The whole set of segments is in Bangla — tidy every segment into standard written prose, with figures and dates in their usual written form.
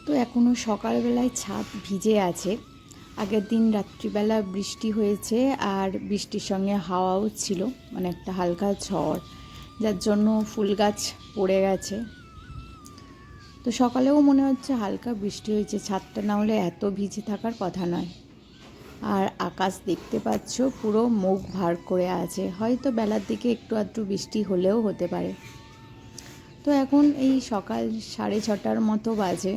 তো এখনও সকালবেলায় ছাদ ভিজে আছে। আগের দিন রাত্রিবেলা বৃষ্টি হয়েছে আর বৃষ্টির সঙ্গে হাওয়াও ছিল, মানে একটা হালকা ঝড়, যার জন্য ফুল গাছ পড়ে গেছে। তো সকালেও মনে হচ্ছে হালকা বৃষ্টি হয়েছে, ছাদটা না হলে এত ভিজে থাকার কথা নয়। আর আকাশ দেখতে পাচ্ছ পুরো মুখ ভার করে আছে, হয়তো বেলার দিকে একটু আধটু বৃষ্টি হলেও হতে পারে। তো এখন এই সকাল 6:30 মতো বাজে।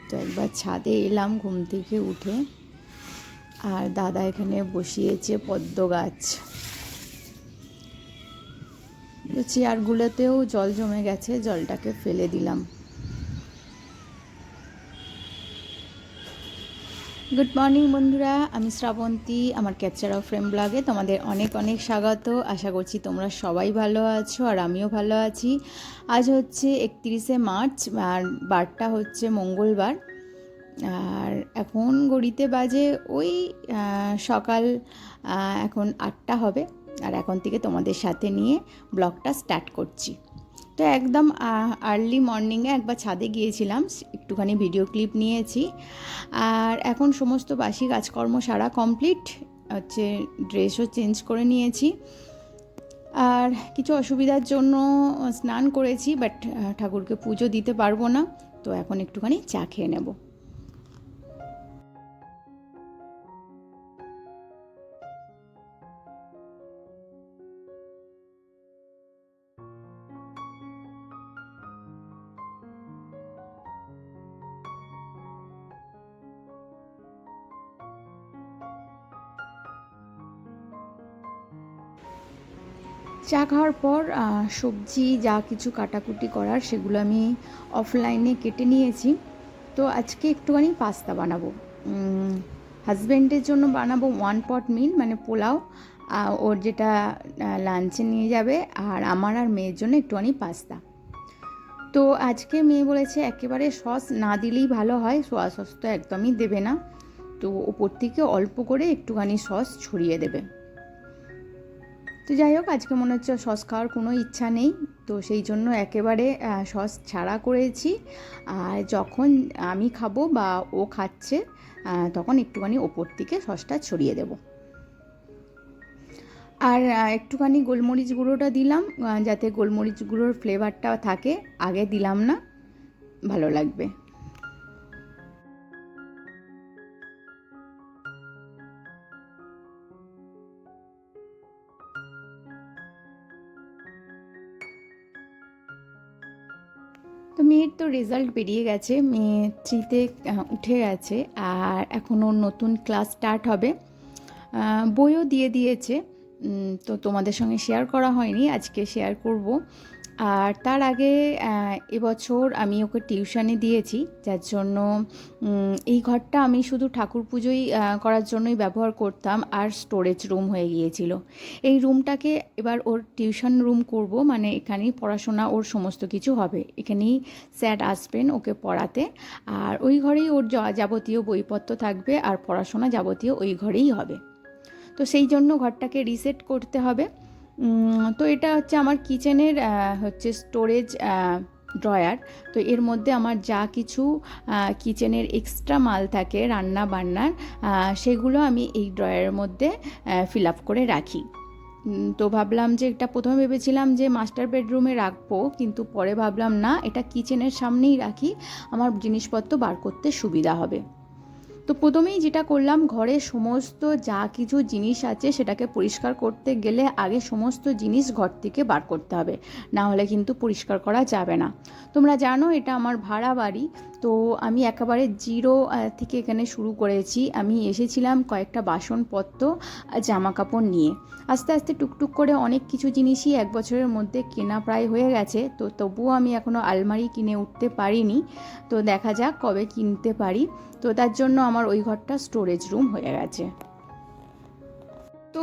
তো একবার ছাদে এলাম ঘুম থেকে উঠে, আর দাদা এখানে বসিয়েছে পদ্ম গাছ। তো চেয়ারগুলোতেও জল জমে গেছে, জলটাকে ফেলে দিলাম। গুড মর্নিং বন্ধুরা, আমি শ্রাবন্তী। আমার ক্যাপচার অফ ফ্রেম ব্লগে তোমাদের অনেক অনেক স্বাগত। আশা করছি তোমরা সবাই ভালো আছো আর আমিও ভালো আছি। আজ হচ্ছে 31শে মার্চ আর বারটা হচ্ছে মঙ্গলবার। আর এখন ঘড়িতে বাজে ওই সকাল এখন 8টা হবে। আর এখন থেকে তোমাদের সাথে নিয়ে ব্লগটা স্টার্ট করছি। তো একদম আর্লি মর্নিংয়ে একবার ছাদে গিয়েছিলাম, একটুখানি ভিডিও ক্লিপ নিয়েছি। আর এখন সমস্ত বাসি কাজকর্ম সারা কমপ্লিট হচ্ছে, ড্রেসও চেঞ্জ করে নিয়েছি। আর কিছু অসুবিধার জন্য স্নান করেছি, বাট ঠাকুরকে পুজো দিতে পারবো না। তো এখন একটুখানি চা খেয়ে নেব। চা খাওয়ার পর সবজি যা কিছু কাটাকুটি করার সেগুলো আমি অফলাইনে কেটে নিয়েছি। তো আজকে একটুখানি পাস্তা বানাবো। হাজব্যান্ডের জন্য বানাবো 1 পট মিল, মানে পোলাও, ওর যেটা লাঞ্চে নিয়ে যাবে। আর আমার আর মেয়ের জন্য একটুখানি পাস্তা। তো আজকে মেয়ে বলেছে একেবারে সস না দিলেই ভালো হয়, সোয়া সস তো একদমই দেবে না। তো ওপর থেকে অল্প করে একটুখানি সস ছড়িয়ে দেবে। তো যাই হোক, আজকে মনে হচ্ছে সস খাওয়ার কোনো ইচ্ছা নেই, তো সেই জন্য একেবারে সস ছাড়া করেছি। আর যখন আমি খাবো বা ও খাচ্ছে তখন একটুখানি ওপর থেকে সসটা ছড়িয়ে দেব। আর একটুখানি গোলমরিচ গুঁড়োটা দিলাম, যাতে গোলমরিচ গুঁড়োর ফ্লেভারটা থাকে। আগে দিলাম না, ভালো লাগবে। তো মেয়ের তো রেজাল্ট বেরিয়ে গেছে, মেয়ে 3তে উঠে গেছে। আর এখন ওর নতুন ক্লাস স্টার্ট হবে। বইও দিয়ে দিয়েছে। তো তোমাদের সঙ্গে শেয়ার করা হয়নি, আজকে শেয়ার করব। আর তার আগে এবছর আমি ওকে টিউশনে দিয়েছি, যার জন্য এই ঘরটা আমি শুধু ঠাকুর পুজোই করার জন্যই ব্যবহার করতাম, আর স্টোরেজ রুম হয়ে গিয়েছিল। এই রুমটাকে এবার ওর টিউশন রুম করব, মানে এখানেই পড়াশোনা ওর সমস্ত কিছু হবে। এখানেই স্যার আসবেন ওকে পড়াতে, আর ওই ঘরেই ওর যাবতীয় বইপত্র থাকবে, আর পড়াশোনা যাবতীয় ওই ঘরেই হবে। তো সেই জন্য ঘরটাকে রিসেট করতে হবে। তো এটা হচ্ছে আমার কিচেনের হচ্ছে স্টোরেজ ড্রয়ার। তো এর মধ্যে আমার যা কিছু কিচেনের এক্সট্রা মাল থাকে রান্না বান্নার, সেগুলো আমি এই ড্রয়ারের মধ্যে ফিল আপ করে রাখি। তো ভাবলাম যে এটা প্রথমে ভেবেছিলাম যে মাস্টার বেডরুমে রাখবো, কিন্তু পরে ভাবলাম না, এটা কিচেনের সামনেই রাখি, আমার জিনিসপত্র বার করতে সুবিধা হবে। তো প্রথমেই যেটা করলাম, ঘরে সমস্ত যা কিছু জিনিস আছে সেটাকে পরিষ্কার করতে গেলে আগে সমস্ত জিনিস ঘর থেকে বার করতে হবে, না হলে কিন্তু পরিষ্কার করা যাবে না। তোমরা জানো এটা আমার ভাড়া বাড়ি, তো আমি একেবারে জিরো থেকে এখানে শুরু করেছি। আমি এসেছিলাম কয়েকটা বাসনপত্র জামা কাপড় নিয়ে, আস্তে আস্তে টুকটুক করে অনেক কিছু জিনিসই 1 বছরের মধ্যে কেনা প্রায় হয়ে গেছে। তো তবুও আমি এখনও আলমারি কিনে উঠতে পারিনি, তো দেখা যাক কবে কিনতে পারি। তো তার জন্য আমার ওই ঘরটা স্টোরেজ রুম হয়ে গেছে। তো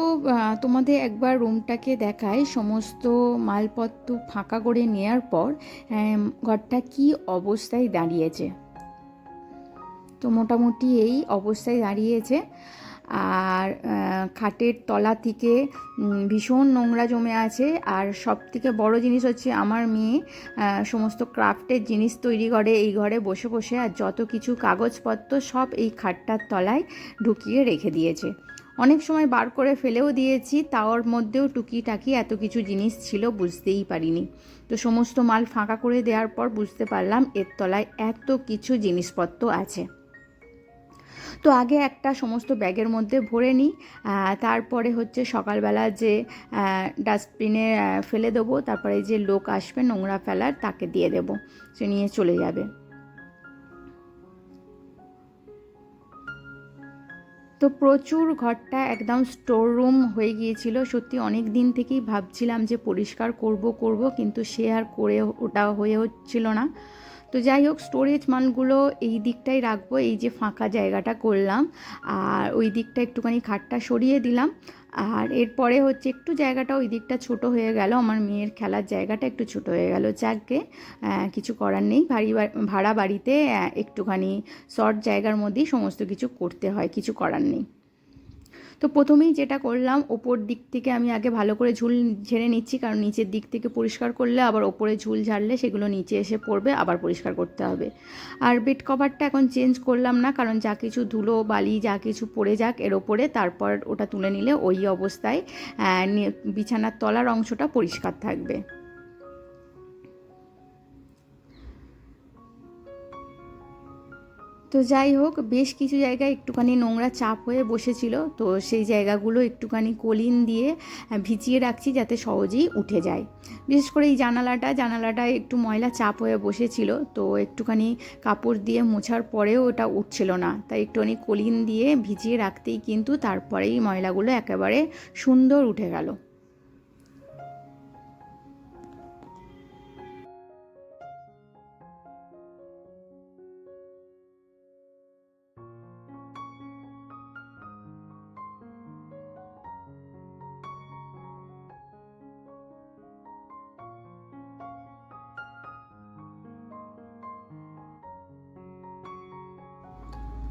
তোমাদের একবার রুমটাকে দেখাই, সমস্ত মালপত্র ফাঁকা করে নেওয়ার পর ঘরটা কি অবস্থায় দাঁড়িয়েছে। তো মোটামুটি এই অবস্থায় দাঁড়িয়েছে। আর খাটের তলা থেকে ভীষণ নোংরা জমে আছে। আর সব থেকে বড় জিনিস হচ্ছে আমার মেয়ে সমস্ত ক্রাফটের জিনিস তৈরি করে এই ঘরে বসে বসে, আর যত কিছু কাগজপত্র সব এই খাটটার তলায় ঢুকিয়ে রেখে দিয়েছে। অনেক সময় বার করে ফেলেও দিয়েছি, তাওর মধ্যেও টুকিটাকি এত কিছু জিনিস ছিল বুঝতেই পারিনি। তো সমস্ত মাল ফাঁকা করে দেওয়ার পর বুঝতে পারলাম এর তলায় এত কিছু জিনিসপত্র আছে। তো আগে একটা সমস্ত ব্যাগের মধ্যে ভরে নিই, তারপরে হচ্ছে সকালবেলা যে ডাস্টবিনে ফেলে দেবো, তারপরে যে লোক আসবে নোংরা ফেলার তাকে দিয়ে দেবো, সে নিয়ে চলে যাবে। তো প্রচুর ঘরটা একদম স্টোর রুম হয়ে গিয়েছিল। সত্যি অনেক দিন থেকেই ভাবছিলাম যে পরিষ্কার করব, কিন্তু সে আর করে ওটা হয়ে হচ্ছিল না। তো যাই হোক, স্টোরেজ মালগুলো এই দিকটাই রাখবো, এই যে ফাঁকা জায়গাটা করলাম, আর ওই দিকটা একটুখানি খাটটা সরিয়ে দিলাম। আর এরপরে হচ্ছে একটু জায়গাটা ওই দিকটা ছোট হয়ে গেল, আমার মেয়ের খেলার জায়গাটা একটু ছোট হয়ে গেল। যাকে কিছু করার নেই, ভাড়া বাড়িতে একটুখানি শর্ট জায়গার মধ্যেই সমস্ত কিছু করতে হয়, কিছু করার নেই। তো প্রথমেই যেটা করলাম, ওপর দিক থেকে আমি আগে ভালো করে ঝুল ঝেড়ে নিচ্ছি, কারণ নিচের দিক থেকে পরিষ্কার করলে আবার ওপরে ঝুল ঝাড়লে সেগুলো নিচে এসে পড়বে, আবার পরিষ্কার করতে হবে। আর বেড কভারটা এখন চেঞ্জ করলাম না, কারণ যা কিছু ধুলো বালি যা কিছু পড়ে যাক এর ওপরে, তারপর ওটা তুলে নিলে ওই অবস্থায় বিছানার তলার অংশটা পরিষ্কার থাকবে। তো যাই হোক, বেশ কিছু জায়গায় একটুখানি নোংরা চাপ হয়ে বসেছিল, তো সেই জায়গাগুলো একটুখানি কলিন দিয়ে ভিজিয়ে রাখছি যাতে সহজেই উঠে যায়। বিশেষ করে এই জানালাটায় একটু ময়লা চাপ হয়ে বসেছিল, তো একটুখানি কাপড় দিয়ে মোছার পরেও ওটা উঠছিল না, তাই একটুখানি কলিন দিয়ে ভিজিয়ে রাখতেই কিন্তু তারপরেই ময়লাগুলো একেবারে সুন্দর উঠে গেল।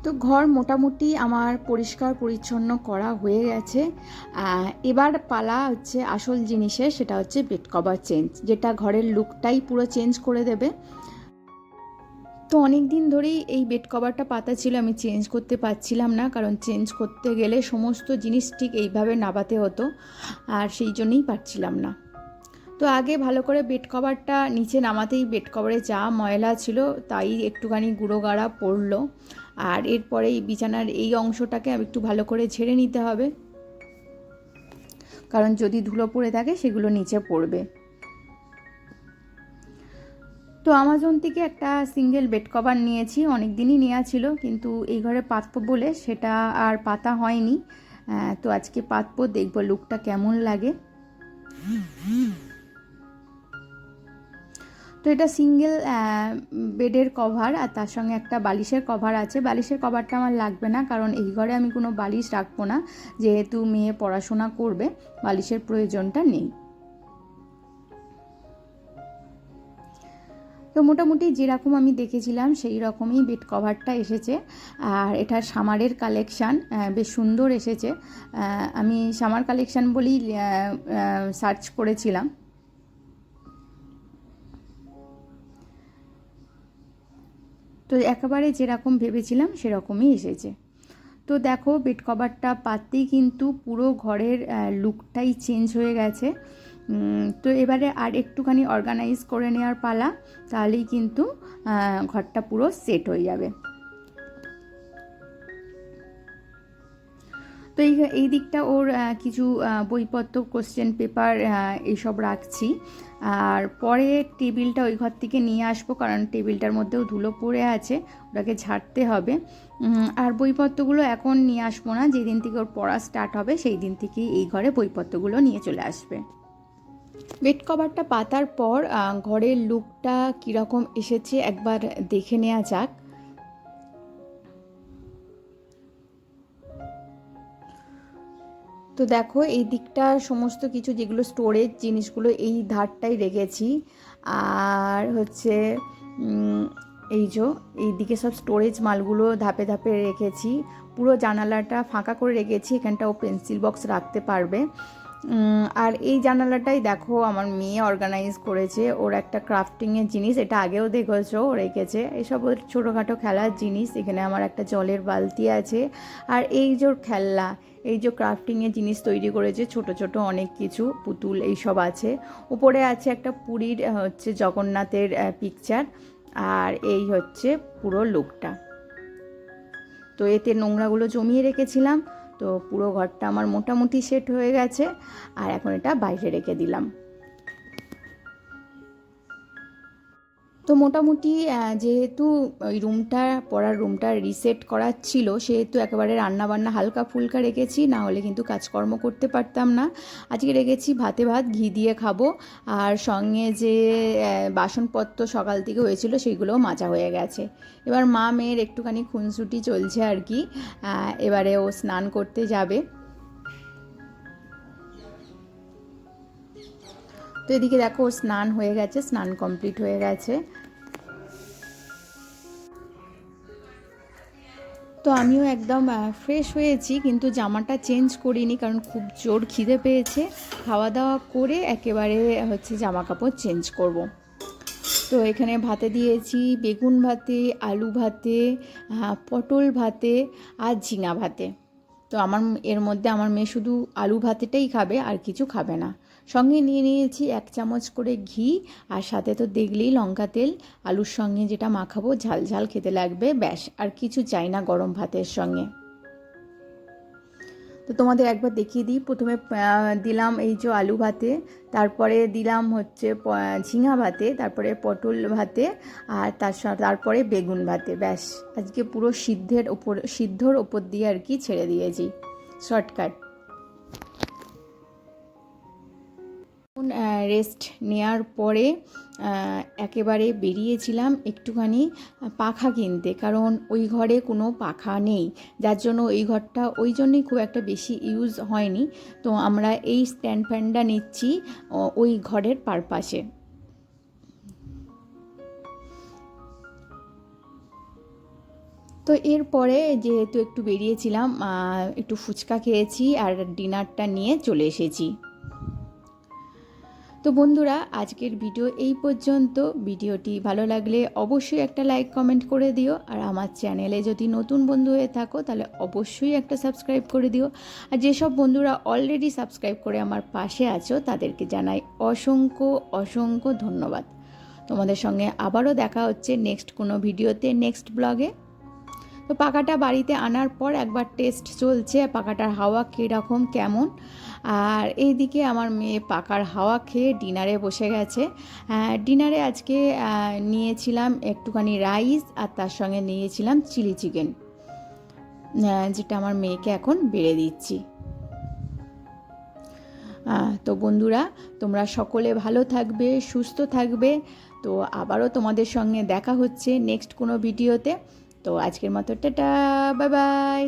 তো ঘর মোটামুটি আমার পরিষ্কার পরিচ্ছন্ন করা হয়ে গেছে। এবার পালা হচ্ছে আসল জিনিসের, সেটা হচ্ছে বেড কভার চেঞ্জ, যেটা ঘরের লুকটাই পুরো চেঞ্জ করে দেবে। তো অনেক দিন ধরেই এই বেড কভারটা পাতা ছিল, আমি চেঞ্জ করতে পারছিলাম না, কারণ চেঞ্জ করতে গেলে সমস্ত জিনিস ঠিক এইভাবে নাবাতে হতো, আর সেই জন্যই পারছিলাম না। তো আগে ভালো করে বেড কভারটা নিচে নামাতেই বেড কভারে যা ময়লা ছিল তাই একটুখানি গুঁড়ো গাড়া পড়লো। আর এরপরে এই বিছানার এই অংশটাকে একটু ভালো করে ঝেড়ে নিতে হবে, কারণ যদি ধুলো পড়ে থাকে সেগুলো নিচে পড়বে। তো আমাজন থেকে একটা সিঙ্গেল বেড কভার নিয়েছি, অনেক দিনই নেওয়া ছিল, কিন্তু এই ঘরে পাতবো বলে সেটা আর পাতা হয়নি। তো আজকে পাতবো, দেখবো লুকটা কেমন লাগে। তো এটা সিঙ্গেল বেডের কভার, আর তার সঙ্গে একটা বালিশের কভার আছে। বালিশের কভারটা আমার লাগবে না, কারণ এই ঘরে আমি কোনো বালিশ রাখবো না, যেহেতু মেয়ে পড়াশোনা করবে, বালিশের প্রয়োজনটা নেই। তো মোটামুটি যেরকম আমি দেখেছিলাম সেই রকমই বেড কভারটা এসেছে। আর এটা সামারের কালেকশান, বেশ সুন্দর এসেছে। আমি সামার কালেকশান বলেই সার্চ করেছিলাম। তো একেবারে যেরকম ভেবেছিলাম সেরকমই এসেছে। তো দেখো, বেড কভারটা পাততেই কিন্তু পুরো ঘরের লুকটাই চেঞ্জ হয়ে গেছে। তো এবারে আর একটুখানি অর্গানাইজ করে নেওয়ার পালা, তাহলেই কিন্তু ঘরটা পুরো সেট হয়ে যাবে। তো এই দিকটা ওর কিছু বইপত্র, কোশ্চেন পেপার এইসব রাখছি। আর পরে টেবিলটা ওই ঘর থেকে নিয়ে আসবো, কারণ টেবিলটার মধ্যেও ধুলো পড়ে আছে, ওটাকে ঝাড়তে হবে। আর বইপত্রগুলো এখন নিয়ে আসবো না, যেদিন থেকে ওর পড়া স্টার্ট হবে সেই দিন থেকেই এই ঘরে বইপত্রগুলো নিয়ে চলে আসবে। বেড কভারটা পাতার পর ঘরের লুকটা কীরকম এসেছে একবার দেখে নেওয়া যাক। তো দেখো, এই দিকটা সমস্ত কিছু যেগুলো স্টোরেজ জিনিসগুলো এই ধারটাই রেখেছি। আর হচ্ছে এইদিকে সব স্টোরেজ মালগুলো ধাপে ধাপে রেখেছি, পুরো জানালাটা ফাঁকা করে রেখেছি, এখানটাও পেন্সিল বক্স রাখতে পারবে। আর এই জানালাটাই দেখো আমার মেয়ে অর্গানাইজ করেছে, ওর একটা ক্রাফটিংয়ের জিনিস, এটা আগেও দেখেছো রেখেছে, এসব ওর ছোটোখাটো খেলার জিনিস। এখানে আমার একটা জলের বালতি আছে, আর এই যে খেলনা, এই যে ক্রাফটিংয়ের জিনিস তৈরি করেছে, ছোট ছোট অনেক কিছু পুতুল এইসব আছে। উপরে আছে একটা পুরীর হচ্ছে জগন্নাথের পিকচার, আর এই হচ্ছে পুরো লুকটা। তো এতে নোংরাগুলো জমিয়ে রেখেছিলাম, তো পুরো ঘরটা আমার মোটামুটি সেট হয়ে গেছে, আর এখন এটা বাইরে রেখে দিলাম। তো মোটামুটি যেহেতু ওই রুমটা, পড়ার রুমটা রিসেট করার ছিল, সেহেতু একেবারে রান্নাবান্না হালকা ফুলকা রেখেছি, না হলে কিন্তু কাজকর্ম করতে পারতাম না। আজকে রেখেছি ভাতে ভাত ঘি দিয়ে খাবো, আর সঙ্গে যে বাসনপত্র সকাল থেকে হয়েছিল সেইগুলোও মাজা হয়ে গেছে। এবার মা মেয়ের একটুখানি খুনসুটি চলছে আর কি, এবারে ও স্নান করতে যাবে। তো এদিকে দেখো ওর স্নান হয়ে গেছে, স্নান কমপ্লিট হয়ে গেছে। তো আমিও একদম ফ্রেশ হয়েছি, কিন্তু জামাটা চেঞ্জ করিনি, কারণ খুব জোর খিদে পেয়েছে। খাওয়া দাওয়া করে একেবারে হচ্ছে জামা কাপড় চেঞ্জ করব। তো এখানে ভাতে দিয়েছি বেগুন ভাতে, আলু ভাতে, পটল ভাতে আর ঝিঙা ভাতে। তো এর মধ্যে আমার মেয়ে শুধু আলু ভাতেটাই খাবে, আর কিছু খাবে না। সঙ্গে নিয়ে নিয়েছি 1 চামচ করে ঘি, আর সাথে তো দেখলেই লঙ্কা তেল, আলুর সঙ্গে যেটা মাখাবো ঝাল ঝাল খেতে লাগবে, ব্যাস আর কিছু চাই না গরম ভাতের সঙ্গে। তো তোমাদের একবার দেখিয়ে দিই, প্রথমে দিলাম এই যে আলু ভাতে, তারপরে দিলাম হচ্ছে ঝিঙা ভাতে, তারপরে পটল ভাতে, আর তারপরে বেগুন ভাতে। ব্যাস আজকে পুরো সিদ্ধর ওপর দিয়ে আর কি ছেড়ে দিয়েছি, শর্টকাট। রেস্ট নেওয়ার পরে একেবারে বেরিয়েছিলাম একটুখানি পাখা কিনতে, কারণ ওই ঘরে কোনো পাখা নেই, যার জন্য ওই জন্যই খুব একটা বেশি ইউজ হয়নি। তো আমরা এই স্ট্যান্ড ফ্যানটা নিচ্ছি ওই ঘরের পারপাসে। তো এরপরে যেহেতু একটু বেরিয়েছিলাম, একটু ফুচকা খেয়েছি আর ডিনারটা নিয়ে চলে এসেছি। তো বন্ধুরা, আজকের ভিডিও এই পর্যন্ত। ভিডিওটি ভালো লাগলে অবশ্যই একটা লাইক কমেন্ট করে দিও, আর আমার চ্যানেলে যদি নতুন বন্ধু হয়ে থাকো তাহলে অবশ্যই একটা সাবস্ক্রাইব করে দিও। আর যেসব বন্ধুরা অলরেডি সাবস্ক্রাইব করে আমার পাশে আছো তাদেরকে জানাই অসংখ্য অসংখ্য ধন্যবাদ। তোমাদের সঙ্গে আবারও দেখা হচ্ছে নেক্সট কোনো ভিডিওতে, নেক্সট ব্লগে। তো পাখাটা বাড়িতে আনার পর একবার টেস্ট চলছে পাখাটার হাওয়া কীরকম কেমন। আর এইদিকে আমার মেয়ে পাখার হাওয়া খেয়ে ডিনারে বসে গেছে। ডিনারে আজকে নিয়েছিলাম একটুখানি রাইস, আর তার সঙ্গে নিয়েছিলাম চিলি চিকেন, যেটা আমার মেয়েকে এখন বেড়ে দিচ্ছি। তো বন্ধুরা, তোমরা সকলে ভালো থাকবে, সুস্থ থাকবে। তো আবারও তোমাদের সঙ্গে দেখা হচ্ছে নেক্সট কোনো ভিডিওতে। তো আজকের মতো টাটা, বাই বাই।